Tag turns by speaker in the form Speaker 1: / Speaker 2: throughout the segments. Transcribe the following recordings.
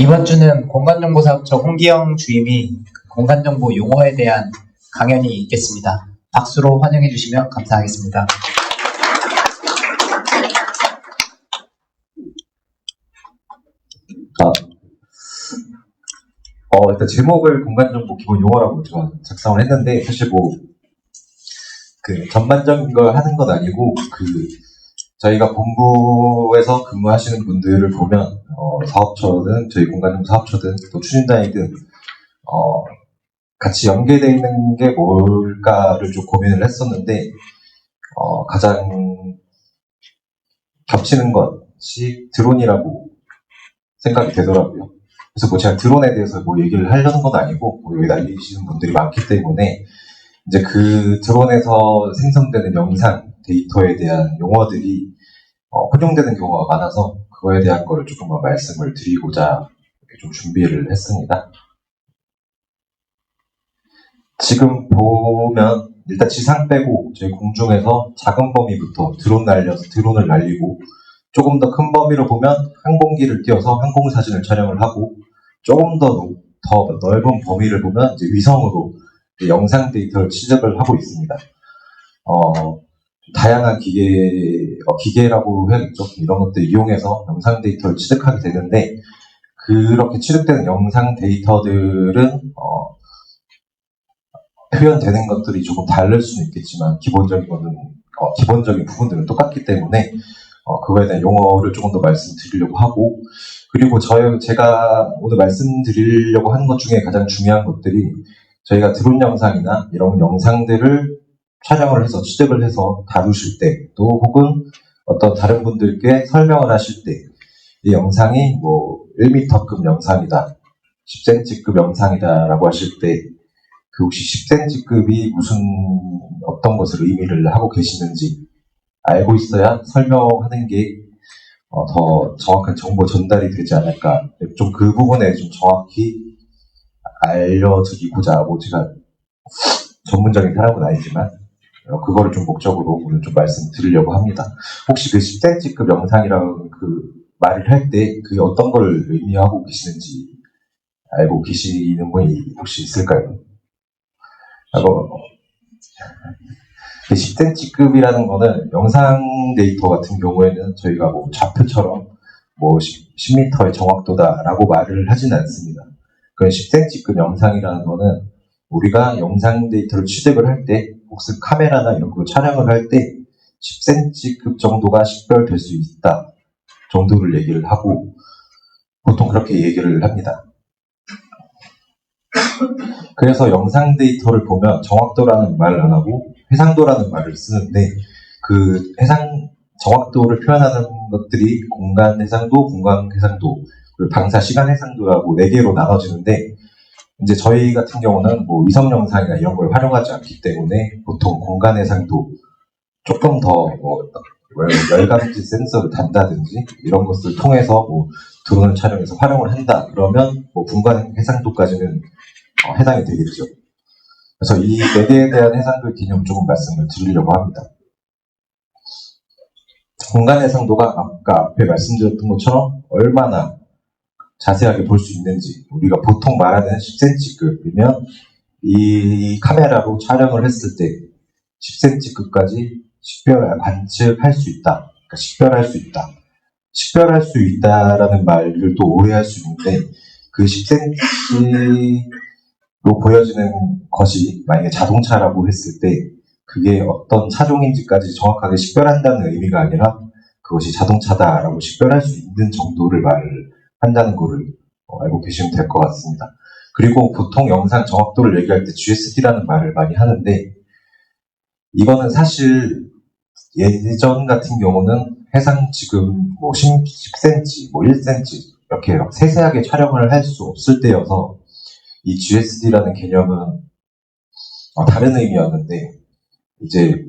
Speaker 1: 이번 주는 공간정보사업처 홍기영 주임이 공간정보 용어에 대한 강연이 있겠습니다. 박수로 환영해 주시면 감사하겠습니다.
Speaker 2: 일단 제목을 공간정보 기본 용어라고 제가 작성을 했는데, 사실 전반적인 걸 하는 건 아니고, 저희가 본부에서 근무하시는 분들을 보면, 사업처든, 저희 공간정보 사업처든, 또 추진단이든, 같이 연계되어 있는 게 뭘까를 좀 고민을 했었는데, 가장 겹치는 것이 드론이라고 생각이 되더라고요. 그래서 제가 드론에 대해서 얘기를 하려는 건 아니고, 여기 날리시는 분들이 많기 때문에, 이제 그 드론에서 생성되는 영상, 데이터에 대한 용어들이 혼용되는 경우가 많아서 그거에 대한 거를 조금만 말씀을 드리고자 이렇게 좀 준비를 했습니다. 지금 보면 일단 지상 빼고 저희 공중에서 작은 범위부터 드론을 날리고, 조금 더 큰 범위로 보면 항공기를 띄워서 항공 사진을 촬영을 하고, 조금 더 넓은 범위를 보면 이제 위성으로 영상 데이터를 취득을 하고 있습니다. 다양한 기계라고 해야겠죠. 이런 것들 이용해서 영상 데이터를 취득하게 되는데, 그렇게 취득되는 영상 데이터들은 표현되는 것들이 조금 다를 수는 있겠지만, 기본적인 부분들은 똑같기 때문에 그거에 대한 용어를 조금 더 말씀드리려고 하고, 그리고 제가 오늘 말씀드리려고 하는 것 중에 가장 중요한 것들이, 저희가 드론 영상이나 이런 영상들을 촬영을 해서 취득을 해서 다루실 때, 또 혹은 어떤 다른 분들께 설명을 하실 때, 이 영상이 1m급 영상이다, 10cm급 영상이다라고 하실 때, 혹시 10cm급이 어떤 것을 의미를 하고 계시는지 알고 있어야 설명하는 게 더 정확한 정보 전달이 되지 않을까. 좀 그 부분에 좀 정확히 알려드리고자 하고, 제가 전문적인 사람은 아니지만 그거를 좀 목적으로 오늘 좀 말씀드리려고 합니다. 혹시 그 10cm급 영상이라는 그 말을 할 때 그게 어떤 걸 의미하고 계시는지 알고 계시는 분이 혹시 있을까요? 10cm급이라는 거는 영상 데이터 같은 경우에는 저희가 좌표처럼 10m의 정확도다라고 말을 하진 않습니다. 그 10cm급 영상이라는 거는 우리가 영상 데이터를 취득을 할 때, 혹은 카메라나 이런 걸로 촬영을 할 때 10cm급 정도가 식별될 수 있다 정도를 얘기를 하고, 보통 그렇게 얘기를 합니다. 그래서 영상 데이터를 보면 정확도라는 말을 안 하고 해상도라는 말을 쓰는데, 그 정확도를 표현하는 것들이 공간 해상도, 공간 해상도, 그리고 방사 시간 해상도라고 4개로 나눠지는데, 이제 저희 같은 경우는 위성 영상이나 이런 걸 활용하지 않기 때문에 보통 공간 해상도, 조금 더 열감지 센서를 단다든지 이런 것을 통해서 드론을 촬영해서 활용을 한다 그러면 공간 해상도까지는 해당이 되겠죠. 그래서 이 4개에 대한 해상도의 개념 조금 말씀을 드리려고 합니다. 공간 해상도가 아까 앞에 말씀드렸던 것처럼 얼마나 자세하게 볼 수 있는지, 우리가 보통 말하는 10cm급이면 이 카메라로 촬영을 했을 때 10cm급까지 관측할 수 있다. 그러니까 식별할 수 있다. 식별할 수 있다라는 말을 또 오해할 수 있는데, 그 10cm로 보여지는 것이 만약에 자동차라고 했을 때 그게 어떤 차종인지까지 정확하게 식별한다는 의미가 아니라, 그것이 자동차다라고 식별할 수 있는 정도를 말을 한다는 것을 알고 계시면 될 것 같습니다. 그리고 보통 영상 정확도를 얘기할 때 GSD라는 말을 많이 하는데, 이거는 사실 예전 같은 경우는 지금 10cm, 1cm 이렇게 세세하게 촬영을 할 수 없을 때여서 이 GSD라는 개념은 다른 의미였는데, 이제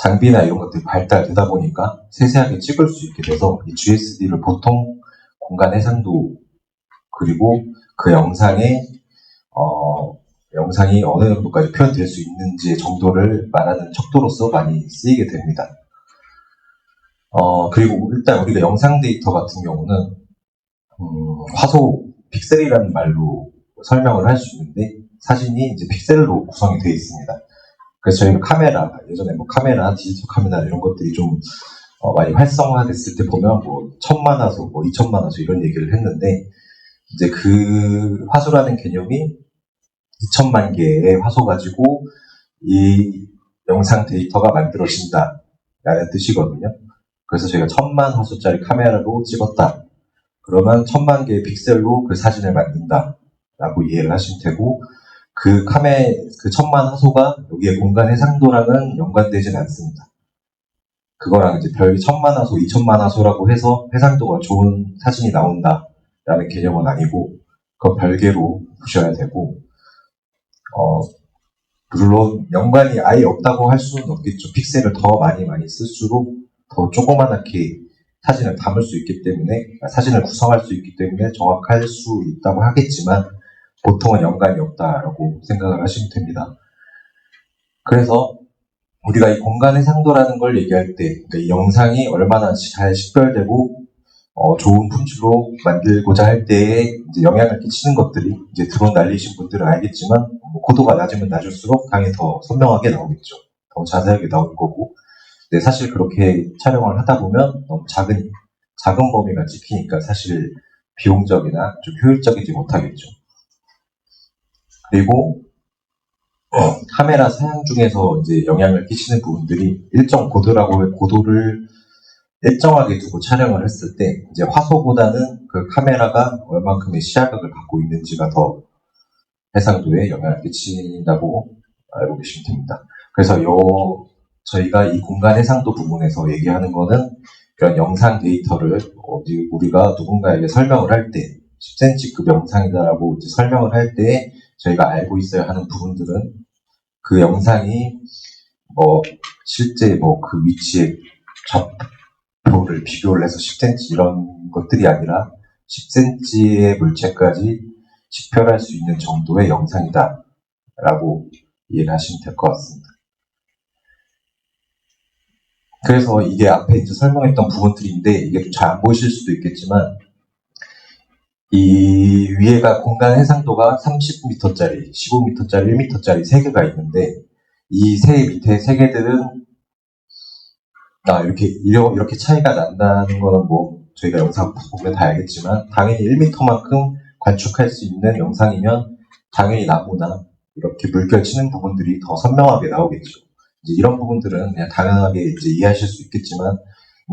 Speaker 2: 장비나 이런 것들이 발달되다 보니까 세세하게 찍을 수 있게 돼서 이 GSD를 보통 공간 해상도, 그리고 그 영상이 어느 정도까지 표현될 수 있는지의 정도를 말하는 척도로서 많이 쓰이게 됩니다. 그리고 일단 우리가 영상 데이터 같은 경우는 화소 픽셀이라는 말로 설명을 할 수 있는데 사진이 이제 픽셀로 구성이 되어 있습니다. 그래서 저희가 카메라, 예전에 뭐 카메라, 디지털 카메라 이런 것들이 좀 많이 활성화됐을 때 보면 뭐 1000만 화소, 뭐 2000만 화소 이런 얘기를 했는데 이제 그 화소라는 개념이 2000만 개의 화소 가지고 이 영상 데이터가 만들어진다라는 뜻이거든요. 그래서 저희가 1000만 화소짜리 카메라로 찍었다. 그러면 1000만 개의 픽셀로 그 사진을 만든다라고 이해를 하시면 되고 그 1000만 화소가 여기에 공간 해상도랑은 연관되진 않습니다. 그거랑 이제 별이 1000만 화소, 2000만 화소라고 해서 해상도가 좋은 사진이 나온다라는 개념은 아니고 그건 별개로 보셔야 되고 물론 연관이 아예 없다고 할 수는 없겠죠. 픽셀을 더 많이 쓸수록 더 조그맣게 사진을 담을 수 있기 때문에 사진을 구성할 수 있기 때문에 정확할 수 있다고 하겠지만 보통은 연관이 없다라고 생각을 하시면 됩니다. 그래서 우리가 이 공간 해상도라는 걸 얘기할 때 그러니까 이 영상이 얼마나 잘 식별되고 좋은 품질로 만들고자 할 때에 이제 영향을 끼치는 것들이 이제 드론 날리신 분들은 알겠지만 고도가 낮으면 낮을수록 당연히 더 선명하게 나오겠죠. 더 자세하게 나올 거고 근데 사실 그렇게 촬영을 하다 보면 너무 작은 범위가 찍히니까 사실 비용적이나 좀 효율적이지 못하겠죠. 그리고 카메라 사양 중에서 이제 영향을 끼치는 부분들이 일정 고도를 일정하게 두고 촬영을 했을 때 이제 화소보다는 그 카메라가 얼만큼의 시야각을 갖고 있는지가 더 해상도에 영향을 끼친다고 알고 계시면 됩니다. 그래서 저희가 이 공간 해상도 부분에서 얘기하는 거는 이런 영상 데이터를 우리가 누군가에게 설명을 할 때 10cm급 영상이다라고 이제 설명을 할 때 저희가 알고 있어야 하는 부분들은 그 영상이 실제 그 위치에 좌표를 비교를 해서 10cm 이런 것들이 아니라 10cm의 물체까지 식별할 수 있는 정도의 영상이다 라고 이해를 하시면 될 것 같습니다. 그래서 이게 앞에 이제 설명했던 부분들인데 이게 좀 잘 안 보이실 수도 있겠지만 이 위에가 공간 해상도가 30m짜리, 15m짜리, 1m짜리 3개가 있는데 이 밑에 3개들은 이렇게 차이가 난다는 거는 저희가 영상 보면 다 알겠지만 당연히 1m만큼 관측할 수 있는 영상이면 당연히 나무나 이렇게 물결 치는 부분들이 더 선명하게 나오겠죠. 이제 이런 부분들은 그냥 당연하게 이제 이해하실 수 있겠지만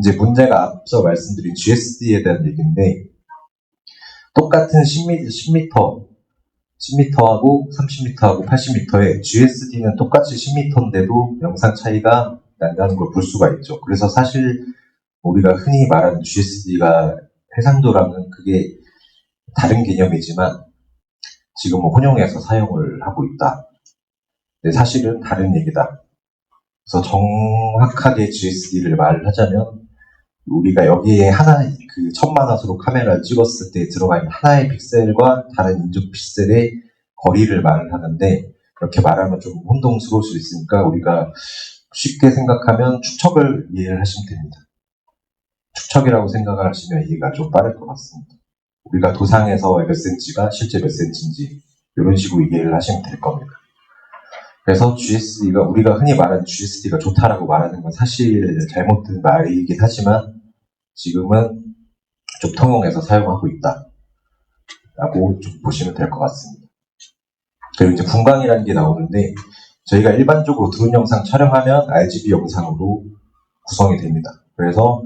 Speaker 2: 이제 문제가 앞서 말씀드린 GSD에 대한 얘기인데 똑같은 10m하고 30m하고 80m에 GSD는 똑같이 10m인데도 영상 차이가 난다는 걸 볼 수가 있죠. 그래서 사실 우리가 흔히 말하는 GSD가 해상도랑은 그게 다른 개념이지만 지금 혼용해서 사용을 하고 있다. 근데 사실은 다른 얘기다. 그래서 정확하게 GSD를 말을 하자면 우리가 여기에 그 1000만 화소로 카메라를 찍었을 때 들어가 있는 하나의 픽셀과 다른 인접 픽셀의 거리를 말을 하는데 그렇게 말하면 좀 혼동스러울 수 있으니까 우리가 쉽게 생각하면 축척을 이해를 하시면 됩니다. 축척이라고 생각을 하시면 이해가 좀 빠를 것 같습니다. 우리가 도상에서 몇 cm가 실제 몇 cm인지 이런 식으로 이해를 하시면 될 겁니다. 그래서 GSD가 우리가 흔히 말하는 GSD가 좋다라고 말하는 건 사실 잘못된 말이긴 하지만 지금은 좀 통용해서 사용하고 있다라고 좀 보시면 될 것 같습니다. 그리고 이제 분광이라는 게 나오는데 저희가 일반적으로 드론 영상 촬영하면 RGB 영상으로 구성이 됩니다. 그래서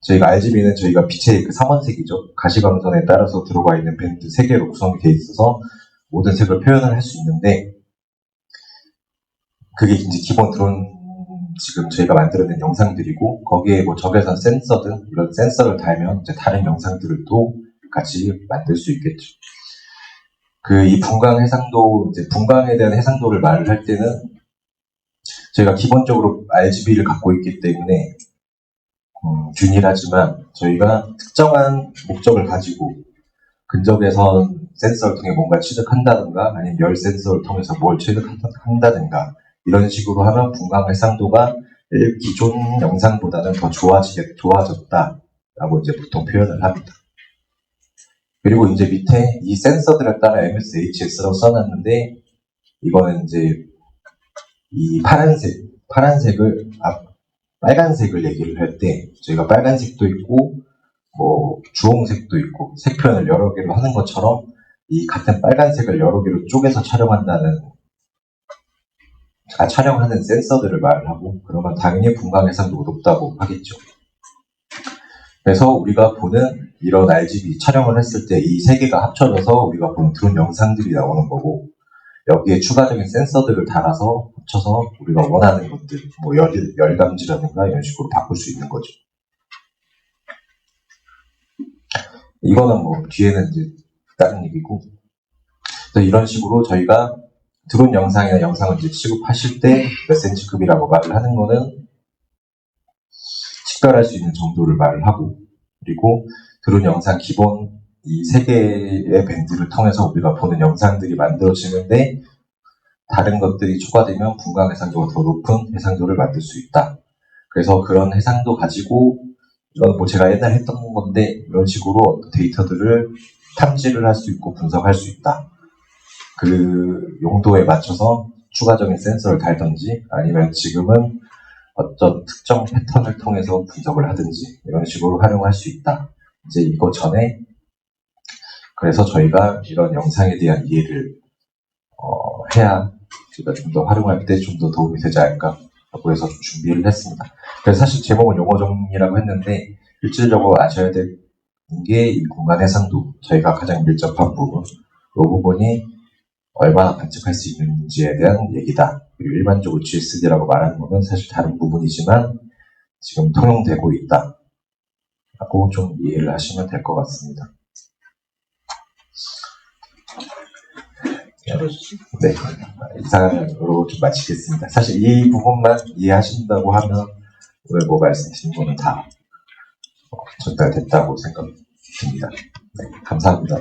Speaker 2: 저희가 RGB는 저희가 빛의 그 삼원색이죠. 가시광선에 따라서 들어가 있는 밴드 3개로 구성이 되어 있어서 모든 색을 표현을 할 수 있는데 그게 이제 기본 드론 지금 저희가 만들어낸 영상들이고 거기에 적외선 센서든 이런 센서를 달면 이제 다른 영상들을 또 같이 만들 수 있겠죠. 이 분광 해상도, 이제 분광에 대한 해상도를 말을 할 때는 저희가 기본적으로 RGB를 갖고 있기 때문에 균일하지만 저희가 특정한 목적을 가지고 근접외선 센서를 통해 뭔가 취득한다든가 아니면 열 센서를 통해서 뭘 취득한다든가 이런 식으로 하면 분광 해상도가 기존 영상보다는 더 좋아졌다라고 이제 보통 표현을 합니다. 그리고 이제 밑에 이 센서들에 따라 MSHS라고 써놨는데, 이거는 이제 이 파란색을, 빨간색을 얘기를 할 때, 저희가 빨간색도 있고, 뭐, 주홍색도 있고, 색 표현을 여러 개로 하는 것처럼, 이 같은 빨간색을 여러 개로 쪼개서 촬영하는 센서들을 말을 하고, 그러면 당연히 분광 해상도가 높다고 하겠죠. 그래서 우리가 보는 이런 RGB 촬영을 했을 때 이 세 개가 합쳐져서 우리가 보는 드론 영상들이 나오는 거고, 여기에 추가적인 센서들을 달아서 합쳐서 우리가 원하는 것들, 뭐 열감지라든가 이런 식으로 바꿀 수 있는 거죠. 이거는 뭐 뒤에는 이제 다른 얘기고, 그래서 이런 식으로 저희가 드론 영상이나 영상을 이제 취급하실 때 몇 cm급이라고 말을 하는 거는 식별할 수 있는 정도를 말을 하고, 그리고 드론 영상 기본 이 세 개의 밴드를 통해서 우리가 보는 영상들이 만들어지는데, 다른 것들이 추가되면 분광 해상도가 더 높은 해상도를 만들 수 있다. 그래서 그런 해상도 가지고, 이건 뭐 제가 옛날에 했던 건데, 이런 식으로 어떤 데이터들을 탐지를 할 수 있고 분석할 수 있다. 그 용도에 맞춰서 추가적인 센서를 달든지, 아니면 지금은 어떤 특정 패턴을 통해서 분석을 하든지, 이런 식으로 활용할 수 있다. 이제 이거 전에, 그래서 저희가 이런 영상에 대한 이해를 해야 제가 좀 더 활용할 때 좀 더 도움이 되지 않을까 하고 해서 좀 준비를 했습니다. 그래서 사실 제목은 용어 정리라고 했는데, 실질적으로 아셔야 될 게 이 공간 해상도, 저희가 가장 밀접한 부분, 이 부분이 얼마나 관측할 수 있는지에 대한 얘기다. 그리고 일반적으로 GSD라고 말하는 것은 사실 다른 부분이지만 지금 통용되고 있다 라고 좀 이해를 하시면 될 것 같습니다. 네, 이상으로 좀 마치겠습니다. 사실 이 부분만 이해하신다고 하면 오늘 뭐 말씀드린 거는 다 전달됐다고 생각됩니다. 네, 감사합니다.